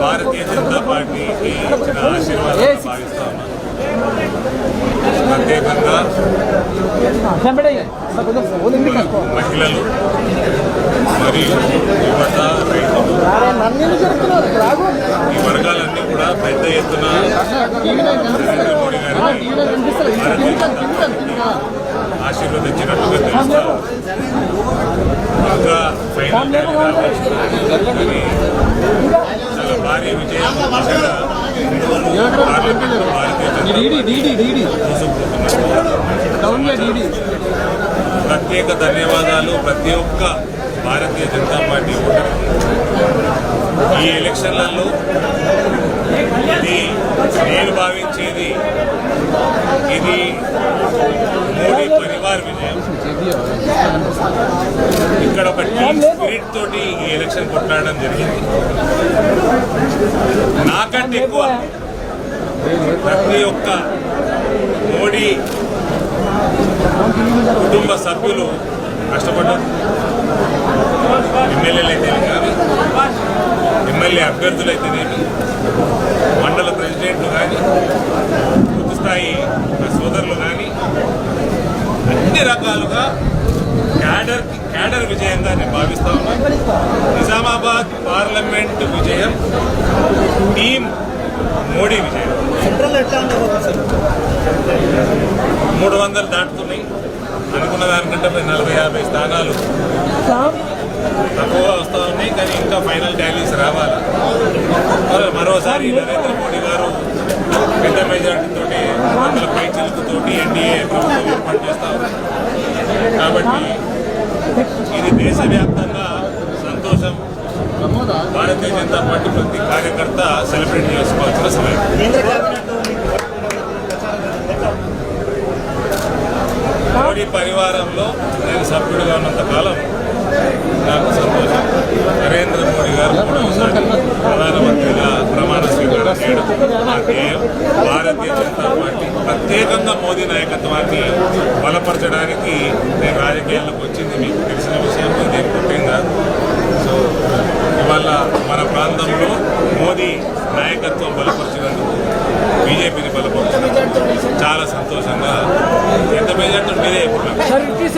భారతీయ జనతా పార్టీకి ఇచ్చిన ఆశీర్వాదాలు భావిస్తా ఉన్నాను. ప్రత్యేకంగా మహిళలు మరియు యువత, రైతులు ఈ వర్గాలన్నీ కూడా పెద్ద ఎత్తున నరేంద్ర మోడీ గారిని ఆశీర్వదించినట్టుగా తెలుస్తారు. ఇంకా ఫైనల్ కానీ చాలా భారీ విజయం దిశగా ప్రత్యేక ధన్యవాదాలు ప్రతి ఒక్క భారతీయ జనతా పార్టీ ఓటర్లకు. ఈ ఎలక్షన్లలో ఇది నేను భావించేది ఇది మోడీ పరివార్ విజయం. ఇక్కడ ఒక టీమ్ స్పిరిట్ తోటి ఈ ఎలక్షన్ కొట్లాడడం జరిగింది. నాకంటే ఎక్కువ ప్రతి ఒక్క మోడీ కుటుంబ సభ్యులు కష్టపడ్డారు. ఎమ్మెల్యేలు అయితేనే కానీ, ఎమ్మెల్యే అభ్యర్థులు అయితేనేమి, మండల ప్రెసిడెంట్లు కానీ, బూత్ స్థాయి సోదరులు కానీ, అన్ని రకాలుగా క్యాడర్ విజయంగా నేను భావిస్తా ఉన్నాను. నిజామాబాద్ పార్లమెంట్ విజయం టీం మోడీ విజయం. 300 దాటుతున్నాయి. అనుకున్న దానికంటే 40-50 స్థానాలు తక్కువ వస్తూ ఉన్నాయి. కానీ ఇంకా ఫైనల్ టాలీస్ రావాలి. మరోసారి నరేంద్ర మోడీ గారు పెద్ద మెజార్టీతో 100 పైచిలుకుతోటి ఎన్డీఏ ప్రభుత్వం ఏర్పాటు చేస్తారు. కాబట్టి ఇది దేశవ్యాప్తంగా సంతోషం. భారతీయ జనతా పార్టీ ప్రతి కార్యకర్త సెలబ్రేట్ చేసుకోవాల్సిన సమయం. మోడీ పరివారంలో నేను సభ్యుడిగా ఉన్నంత కాలం నాకు సంతోషం. నరేంద్ర మోడీ గారు 3వసారి ప్రధానమంత్రిగా ప్రమాణ స్వీకారం చేయడం నా ధ్యేయం. భారతీయ జనతా పార్టీ ప్రత్యేకంగా మోదీ నాయకత్వాన్ని బలపరచడానికి నేను రాజకీయాల్లోకి వచ్చింది మీకు తెలిసిన విషయం. ఇదే ముఖ్యంగా సో ఇవాళ మన ప్రాంతంలో మోదీ నాయకత్వం బలపరిచినందుకు, బీజేపీని బలపరిచినందుకు చాలా సంతోషంగా ఎంత మెజార్టీ మీరే